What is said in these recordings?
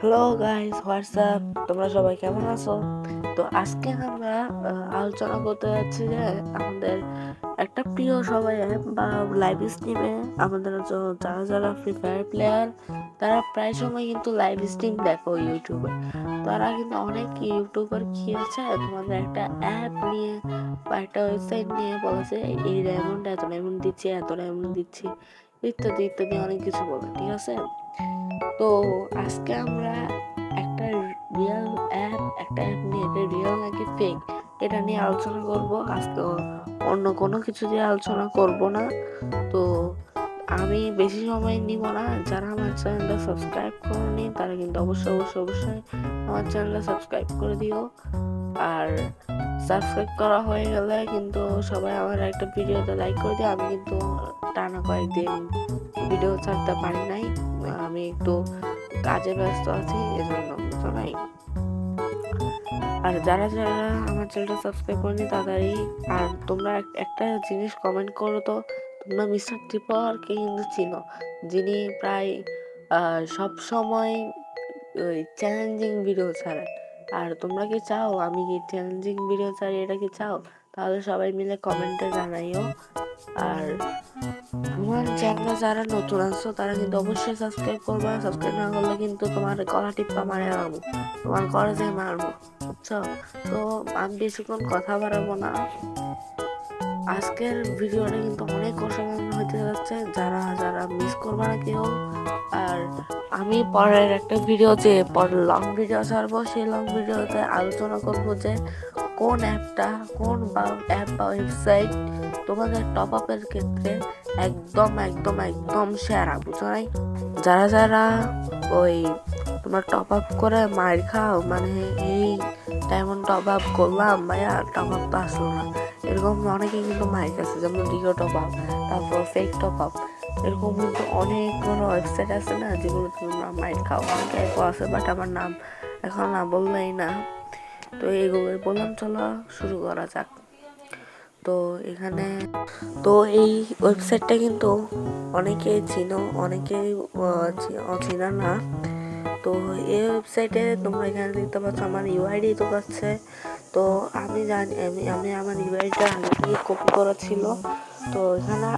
Hello guys, WhatsApp, তোমরা সবাই কেমন আছো? তো আজকে আমরা আলোচনা করতে যাচ্ছি যে আমাদের একটা প্রিয় সবাই বা লাইভ স্ট্রিমে আমাদের যারা যারা ফ্রি ফায়ার প্লেয়ার তারা প্রায় সময় কিন্তু লাইভ স্ট্রিম দেখো ইউটিউবে। তারা কিন্তু অনেক ইউটিউবার কি আছে তোমাদের একটা অ্যাপ নিয়ে বা একটা ওয়েবসাইট নিয়ে বলেছে এই ডায়মন্ড এত ডায়মন্ড দিচ্ছি, এত ডায়মন্ড দিচ্ছি, ইত্যাদি ইত্যাদি অনেক কিছু বলে, ঠিক আছে? তো আজকে আমরা একটা রিয়েল অ্যাপ নিয়ে, এটা রিয়েল নাকি ফেক এটা নিয়ে আলোচনা করব আজকে। অন্য কোনো কিছু দিয়ে আলোচনা করব না। তো আমি বেশি সময় নিব না। যারা আমার চ্যানেলটা সাবস্ক্রাইব করনি তারা কিন্তু অবশ্যই অবশ্যই অবশ্যই আমার চ্যানেলটা সাবস্ক্রাইব করে দিও। আর সাবস্ক্রাইব করা হয়ে গেলে কিন্তু সবাই আমার একটা ভিডিওতে লাইক করে দিও। আমি কিন্তু টানা কয়েকদিন ভিডিও ছাড়তে পারি নাই, আমি একটু কাজে ব্যস্ত আছি, এজন্য বুঝো নাই। আর যারা যারা আমার চ্যানেলটা সাবস্ক্রাইব করেনি তাড়াতাড়ি। আর তোমরা একটা জিনিস কমেন্ট করো তো, তোমরা মিস্টার টিপারকে কিন্তু চিনো, যিনি প্রায় সব সময় ওই চ্যালেঞ্জিং ভিডিও ছাড়ে। আর তোমরা কি চাও আমি কি চ্যালেঞ্জিং ভিডিও ছাড়ি, এটা কি চাও? তাহলে সবাই মিলে কমেন্টে জানাইও। আর আমার চ্যানেলে যারা নতুন আসছো তারা কিন্তু অবশ্যই সাবস্ক্রাইব করবা। সাবস্ক্রাইব না করলে কিন্তু তোমার গলা টিপ্পা মারে মারবো, তোমার ঘরে যাই মারবো, বুঝছো? তো আমি বেশিক্ষণ কথা বাড়াবো না। আজকের ভিডিওটা কিন্তু অনেক অসাধারণ হতে যাচ্ছে, যারা যারা মিস করবা না কেউ। আর আমি পরের একটা ভিডিও, যে পরের লং ভিডিও ছাড়বো, সেই লং ভিডিওতে আলোচনা করবো যে কোন অ্যাপটা, কোন অ্যাপ বা ওয়েবসাইট তোমাদের টপ আপের ক্ষেত্রে একদম একদম একদম সেরা, বুঝো নাই? যারা যারা ওই তোমার টপ আপ করে মার খাও, মানে এই ডায়মন্ড টপ আপ করলাম ভাইয়া, টপ আপ তো আসলো না, এরকম অনেকেই কিন্তু মার খাচ্ছে, যেমন রিও টপ আপ, তারপর ফেক টপ আপ, এরকম কিন্তু অনেকগুলো ওয়েবসাইট আছে না যেগুলো তোমরা মাইট খাও। অনেক অ্যাপও আছে, বাট আমার নাম এখন না বললেই না। তো এইগুলোই বললাম, চলো শুরু করা যাক। তো এখানে তো এই ওয়েবসাইটটা কিন্তু অনেকেই চিনো, অনেকেই অচেনা না। তো এই ওয়েবসাইটে তোমরা এখানে দেখতে পাচ্ছ আমার ইউআইডি তো পাচ্ছে। তো আমি জানি, আমি আমার ইউআইডিটা আগে থেকে কপি করা ছিল। তো এখানে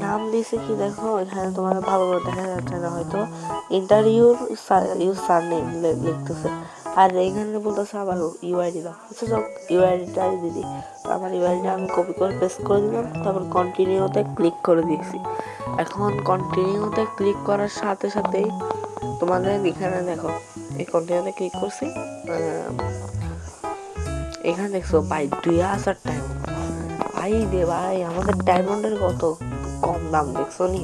নাম দিয়েছে কি দেখো, এখানে তোমার ভালো করে দেখা যাচ্ছে না হয়তো, ইন্টারভিউর সারনেম লিখতেছে। আর এখানে বলতেছে আবার ইউআইডি দাও, আচ্ছা যাও ইউআইডিটা দিদি। আমার ইউআইডিটা আমি কপি করে পেস্ট করে দিলাম, তারপর কন্টিনিউতে ক্লিক করে দিয়েছি। এখন কন্টিনিউতে ক্লিক করার সাথে সাথেই তোমাদের এখানে দেখো, এই কন্টিনিউতে ক্লিক করছি, এখানে দেখছো ভাই 2000 ডায়মন্ড। ভাই রে ভাই, আমাদের ডায়মন্ডের কত কম দাম দেখছো নি?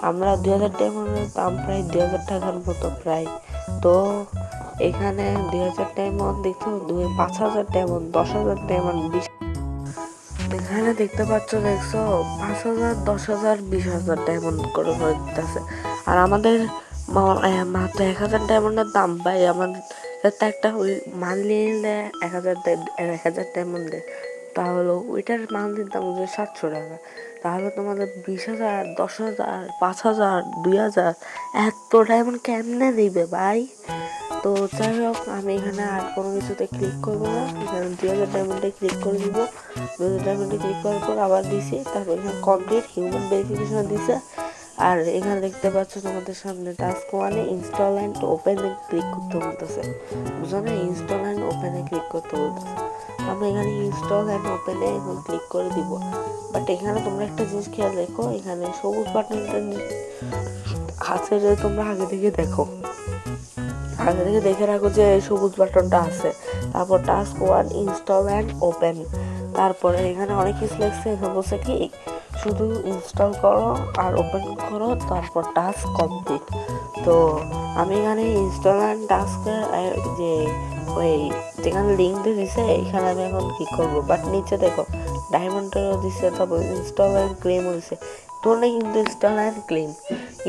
আমরা 2000 ডায়মন্ডের দাম প্রায় 2000 টাকার মতো প্রায়। তো এখানে 2000 ডায়মন্ড দেখছো, 5000 ডায়মন্ড, 10,000 ডায়মন্ড, 20, এখানে দেখতে পাচ্ছ দেখছো 5,000, 10,000, 20,000 ডায়মন্ড করে করে দিতেছে। আর আমাদের মাত্র 1,000 ডায়মন্ডের দাম ভাই, আমাদের একটা ওই মান্থলি নিলে 1,000 ডায়মন্ডে, তাহলে ওইটার মান্থলির দাম হচ্ছে 700 টাকা। তাহলে তোমাদের 20,000, 10,000, 5,000, 2,000 এত ডায়মন্ড কেমনে দিবে ভাই? তো যাই হোক, আমি এখানে আর কোনো কিছুতে ক্লিক করবো না, এখানে 2,000 ডায়মন্ডে ক্লিক করে দিব। 2,000 ডায়মন্ডে ক্লিক করার পর আবার দিছি, তারপর এখানে কমপ্লিট হিউম্যান ভেরিফিকেশন দিছে। আর এখানে দেখতে পাচ্ছ তোমাদের সামনে টাস্ক ওয়ানে ইনস্টল অ্যান্ড ওপেনে ক্লিক করতে বলতেছে, বুঝো না? ইনস্টল অ্যান্ড ওপেনে ক্লিক করতে বলতেছে। আমরা এখানে ইনস্টল অ্যান্ড ওপেনে এখন ক্লিক করে দিব। বাট এখানে তোমরা একটা জিনিস খেয়াল রেখো, এখানে সবুজ বাটনটা আছে, যে তোমরা আগে থেকে দেখো, আগে থেকে দেখে রাখো যে সবুজ বাটনটা আছে। তারপর task one install and open, তারপরে এখানে অনেক কিছু লেগছে, এখানে বলছে কি শুধু ইনস্টল করো আর ওপেন করো, তারপর টাস্ক কমপ্লিট। তো আমি এখানে ইনস্টল অ্যান্ড টাস্কের যে ওই যেখানে লিঙ্ক দিয়ে দিছে, এখানে আমি এখন কি করবো। বাট নিচে দেখো ডায়মন্ডেরও দিছে, তারপর ইনস্টল অ্যান্ড ক্লেমও দিছে। তোমরা কিন্তু ইনস্টল অ্যান্ড ক্লেম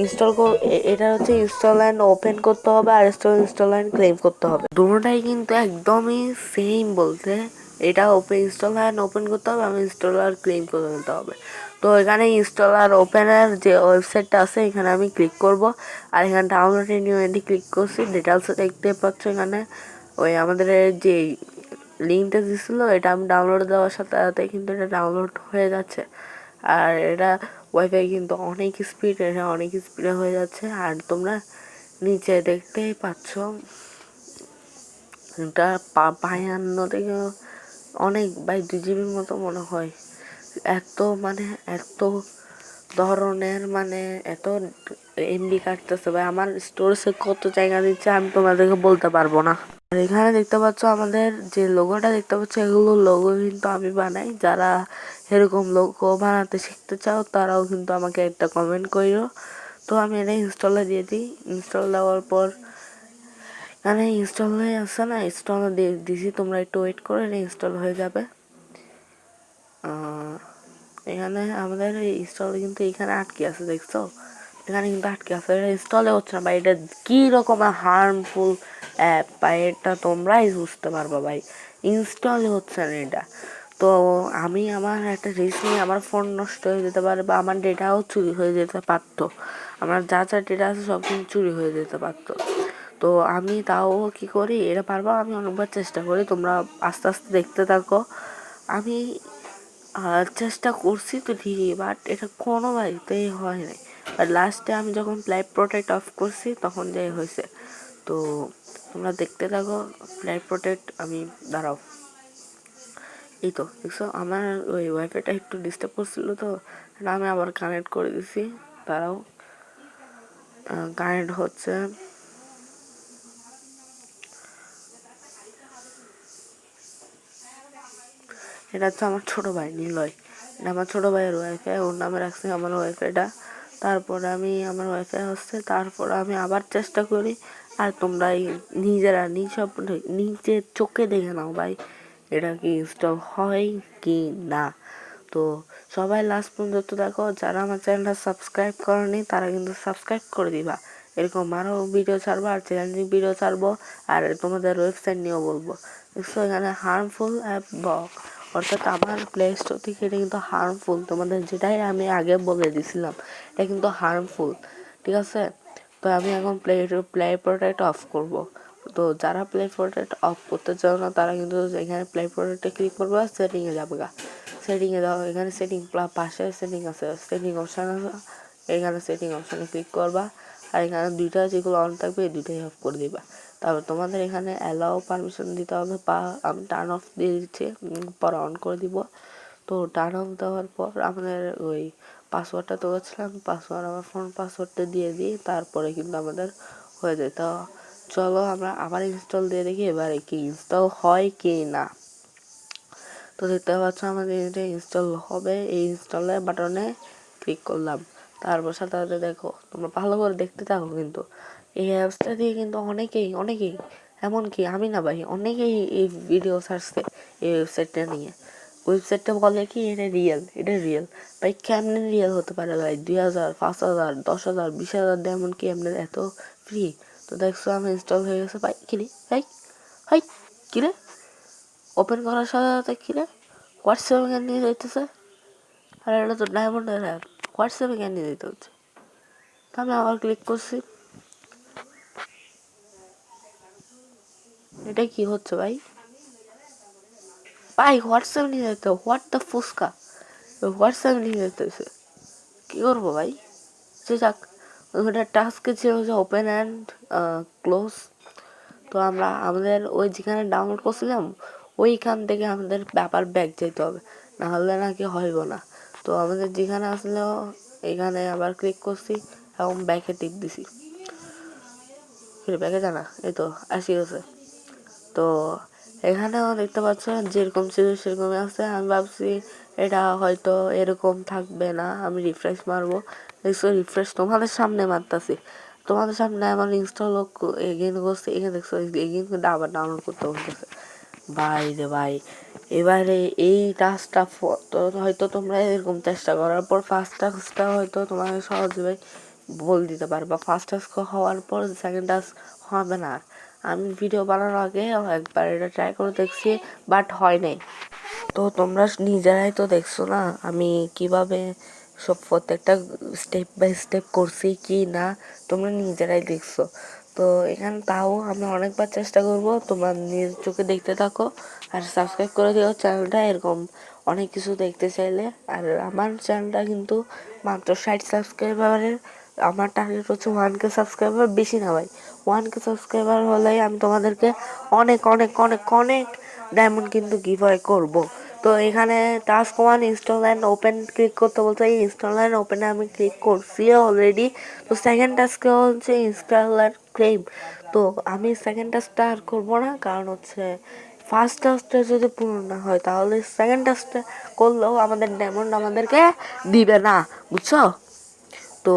ইনস্টল কর, এটা হচ্ছে ইনস্টল অ্যান্ড ওপেন করতে হবে, আর ইনস্টল অ্যান্ড ক্লেম করতে হবে। দুটোটাই কিন্তু একদমই সেম বলতে, এটা ইনস্টল অ্যান্ড ওপেন করতে হবে, আমি ইনস্টল আর ক্লেম করে নিতে হবে। তো এখানে ইনস্টল আর ওপেনের যে ওয়েবসাইটটা আছে এখানে আমি ক্লিক করব, আর এখানে ডাউনলোড নিউ এডি ক্লিক করছি। ডিটেলসে দেখতে পাচ্ছ এখানে ওই আমাদের যে লিঙ্কটা দিছিল এটা আমি ডাউনলোড দেওয়ার সাথে সাথে কিন্তু এটা ডাউনলোড হয়ে যাচ্ছে। আর এটা ওয়াইফাই কিন্তু অনেক স্পিড, এটা অনেক স্পিডে হয়ে যাচ্ছে। আর তোমরা নিচে দেখতেই পাচ্ছ এটা 52 থেকে অনেক 2 জিবির মতো মনে হয়। এত এত ধরনের এত এমবি কাটতেছে ভাই। আমার স্টোরেজে কত জায়গা দিচ্ছে আমি তোমাদেরকে বলতে পারবো না। আর এখানে দেখতে পাচ্ছ আমাদের যে লোগোটা দেখতে পাচ্ছ এগুলো লোগো কিন্তু আমি বানাই। যারা এরকম লোগো বানাতে শিখতে চাও তারাও কিন্তু আমাকে একটা কমেন্ট করো। তো আমি এটা ইনস্টলে দিয়ে দিই। ইনস্টল দেওয়ার পর এখানে ইনস্টল হয়ে আসছে না, ইনস্টল দিয়ে দিছি। তোমরা একটু ওয়েট করে এটা ইনস্টল হয়ে যাবে। এখানে আমাদের ইনস্টল কিন্তু এখানে আটকে আছে, দেখছো এখানে কিন্তু আটকে আছে, এটা ইনস্টলে হচ্ছে না ভাই। এটা কী রকমের হার্মফুল অ্যাপ ভাই, এটা তোমরাই বুঝতে পারবা ভাই। ইনস্টল হচ্ছে না এটা। তো আমি আমার একটা রিস্ক নিয়ে আমার ফোন নষ্ট হয়ে যেতে পারে বা আমার ডেটাও চুরি হয়ে যেতে পারতো। আমার যা যা ডেটা আছে সব কিছু চুরি হয়ে যেতে পারতো। তো আমি তাও কি করি, এটা পারবা আমি অনেকবার চেষ্টা করি। তোমরা আস্তে আস্তে দেখতে থাকো। আমি চেষ্টা করছি তো ঠিকই, বাট এটা কোনোভাবেই হয় নাই। আর লাস্টে আমি যখন ফ্লাইট প্রোটেক্ট অফ করছি তখন যাই হয়েছে। তো তোমরা দেখতে থাকো ফ্লাইট প্রোটেক্ট। আমি দাঁড়াও, এই তো দেখছো আমার ওই ওয়াইফাইটা একটু ডিস্টার্ব করছিল, তো আমি আবার কানেক্ট করে দিছি। তারাও কানেক্ট হচ্ছে। এটা হচ্ছে আমার ছোটো ভাই নিলয়, এটা আমার ছোটো ভাইয়ের ওয়াইফাই, ওর নামে রাখছি আমার ওয়াইফাইটা। তারপরে আমি আমার ওয়াইফাই হচ্ছে, তারপর আমি আবার চেষ্টা করি। আর তোমরা নিজেরা নিজের চোখে দেখে নাও ভাই এটা কি ইনস্টল হয় কি না। তো সবাই লাস্ট পর্যন্ত দেখো। যারা আমার চ্যানেলটা সাবস্ক্রাইব করেনি তারা কিন্তু সাবস্ক্রাইব করে দিবা। এরকম আরও ভিডিও ছাড়বো আর চ্যালেঞ্জিং ভিডিও ছাড়বো, আর তোমাদের ওয়েবসাইট নিয়েও বলবো। দেখছো এখানে হার্মফুল অ্যাপ ব্লক, অর্থাৎ আমার প্লে স্টোর থেকে এটা কিন্তু হার্মফুল। তোমাদের যেটাই আমি আগে বলে দিছিলাম এটা কিন্তু হার্মফুল, ঠিক আছে। তো আমি এখন প্লে প্রোটেক্ট অফ করব। তো যারা প্লে প্রোটেক্ট অফ করতে চাও না তারা কিন্তু এখানে প্লে প্রোটেক্টে ক্লিক করবে, সেটিংয়ে যাবে গা। সেটিংয়ে যাও, এখানে সেটিং পাশে সেটিং আছে, সেটিং অপশান আছে, এখানে সেটিং অপশানে ক্লিক করবা। আর এখানে দুইটা যেগুলো অন থাকবে এই দুইটাই অফ করে দিবা। তারপর তোমাদের এখানে অ্যালাও পারমিশন দিতে হবে, আমি টার্ন অফ দিয়ে দিচ্ছি, পরে অন করে দিব। তো টার্ন অফ দেওয়ার পর আমাদের ওই পাসওয়ার্ডটা তো হচ্ছিলাম, পাসওয়ার্ড আমার ফোন পাসওয়ার্ডটা দিয়ে দিই, তারপরে কিন্তু আমাদের হয়ে যায়। তো চলো আমরা আবার ইনস্টল দিয়ে দেখি এবারে কি ইনস্টল হয় কি না। তো দেখতে পাচ্ছ আমাদের এটা ইনস্টল হবে, এই ইনস্টলের বাটনে ক্লিক করলাম। তারপর সাথে সাথে দেখো, তোমরা ভালো করে দেখতে থাকো। কিন্তু এই অ্যাপসটা দিয়ে কিন্তু অনেকেই এমনকি আমি না ভাই, অনেকেই এই ভিডিও ছাড়ছে এই ওয়েবসাইটটা নিয়ে। ওয়েবসাইটটা বলে কি এটা রিয়েল ভাই। কেমনে রিয়েল হতে পারে ভাই? 2000, 5000, 10,000, 20,000 এমনকি এমনি এত ফ্রি। তো দেখছো আমি ইনস্টল হয়ে গেছে ভাই। কিরে ভাই, হাই কিরে ওপেন করার সাথে সাথে কিরে হোয়াটসঅ্যাপে কেন নিয়ে যাইতেছে? আর এটা তো ডায়মন্ডের অ্যাপ, হোয়াটসঅ্যাপে কেন নিয়ে যেতে হচ্ছে? তো আমি আবার ক্লিক করছি, এটা কি হচ্ছে ভাই? ভাই হোয়াটসঅ্যাপ নিয়ে যেতে, হোয়াট দ্য ফুসকা, হোয়াটসঅ্যাপ নিয়ে যেতেছে। কী করবো ভাই? সে যাক, ওইটা টাস্কে ছিল যে ওপেন অ্যান্ড ক্লোজ। তো আমরা আমাদের ওই যেখানে ডাউনলোড করছিলাম ওইখান থেকে আমাদের ব্যাপার ব্যাক যেতে হবে, না হলে নাকি হইব না। তো আমাদের যেখানে আসলো এখানে আবার ক্লিক করছি এবং ব্যাকে টিপ দিছি। ব্যাকে জানা এই তো আসি গেছে। তো এখানেও দেখতে পাচ্ছ যেরকম ছিল সেরকমই আছে। আমি ভাবছি এটা হয়তো এরকম থাকবে না, আমি রিফ্রেশ মারবো। দেখছো রিফ্রেশ তোমাদের সামনে মারতাছি, তোমাদের সামনে আমার ইনস্টল এগেন করছে। এখানে দেখছো এগেন কিন্তু আবার ডাউনলোড করতে বলতেছে। ভাই রে ভাই, এবারে এই টাস্কটা হয়তো তোমরা এরকম চেষ্টা করার পর ফার্স্ট টাস্কটা হয়তো তোমাকে সহজে ভাই বল দিতে পারবা। ফার্স্ট টাস্ক হওয়ার পর সেকেন্ড টাস্ক হবে না। আমি ভিডিও বানানোর আগে একবার এটা ট্রাই করে দেখছি, বাট হয় নাই। তো তোমরা নিজেরাই তো দেখছো না আমি কিভাবে সব প্রত্যেকটা স্টেপ বাই স্টেপ করছি কি না তোমরা নিজেরাই দেখছো। তো এখানে তাও আমি অনেকবার চেষ্টা করব, তোমরা নিজের চোখে দেখতে থাকো আর সাবস্ক্রাইব করে দিও চ্যানেলটা এরকম অনেক কিছু দেখতে চাইলে। আর আমার চ্যানেলটা কিন্তু মাত্র 60 সাবস্ক্রাইবারের, আমার টার্গেট হচ্ছে 1K সাবস্ক্রাইবার, বেশি না ভাই। 1K সাবস্ক্রাইবার হলেই আমি তোমাদেরকে অনেক অনেক অনেক অনেক ডায়মন্ড কিন্তু গিভওয়ে করব। তো এখানে task 1 install and open click করতে বলতে ইনস্টল অ্যান্ড ওপেনে আমি ক্লিক করছি অলরেডি। তো সেকেন্ড টাস্কে হচ্ছে ইনস্টল অ্যান্ড ক্লেম। তো আমি সেকেন্ড টাস্কটা আর করবো না, কারণ হচ্ছে ফার্স্ট টাস্কটা যদি পূরণ না হয় তাহলে সেকেন্ড টাস্কটা করলেও আমাদের ডায়মন্ড আমাদেরকে দিবে না, বুঝছো? তো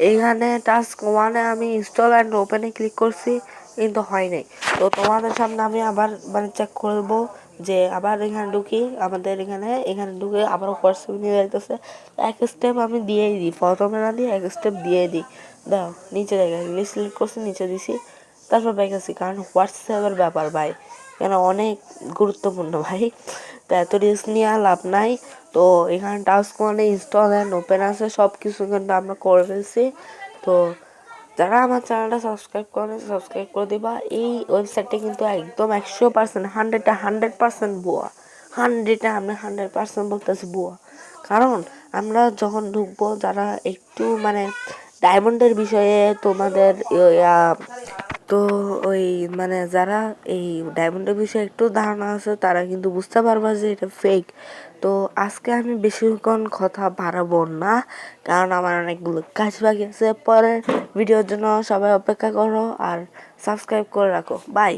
এইখানে টাস্ক 1-এ আমি ইনস্টল অ্যান্ড ওপেনে ক্লিক করছি কিন্তু হয় নাই। তো তোমাদের সামনে আমি আবার মানে চেক করবো যে আবার এখানে ঢুকি, আমাদের এখানে ঢুকে আবার হোয়াটসঅ্যাপ নিয়ে যাইতেছে। এক স্টেপ আমি দিয়েই দিই, প্রথমে না দিয়ে এক স্টেপ দিয়ে দিই। দাও নিচে জায়গায় ইংলিশ সিলেক্ট করছি, নিচে দিছি, তারপর গেছি, কারণ হোয়াটসঅ্যাপের ব্যাপার ভাই, কেন অনেক গুরুত্বপূর্ণ ভাই। তো এত রিস্ক নিয়ে লাভ নাই। তো এখানে টাস্ক মানে ইনস্টল অ্যান্ড ওপেন আছে, সব কিছু কিন্তু আমরা করে ফেলছি। তো যারা আমার চ্যানেলটা সাবস্ক্রাইব করে দিবা। এই ওয়েবসাইটটা কিন্তু একদম 100% 100% ভুয়া, 100% বলতেছি ভুয়া। কারণ আমরা যখন ঢুকবো, যারা একটু মানে ডায়মন্ডের বিষয়ে তোমাদের তো ওই মানে যারা এই ডায়মন্ডের বিষয়ে একটু ধারণা আছে তারা কিন্তু বুঝতে পারবা যে এটা ফেক। তো আজকে আমি বেশিক্ষণ কথা বাড়াবো না, কারণ আমার অনেকগুলো কাজ বাকি আছে। পরের ভিডিওর জন্য সবাই অপেক্ষা করো আর সাবস্ক্রাইব করে রাখো। বাই।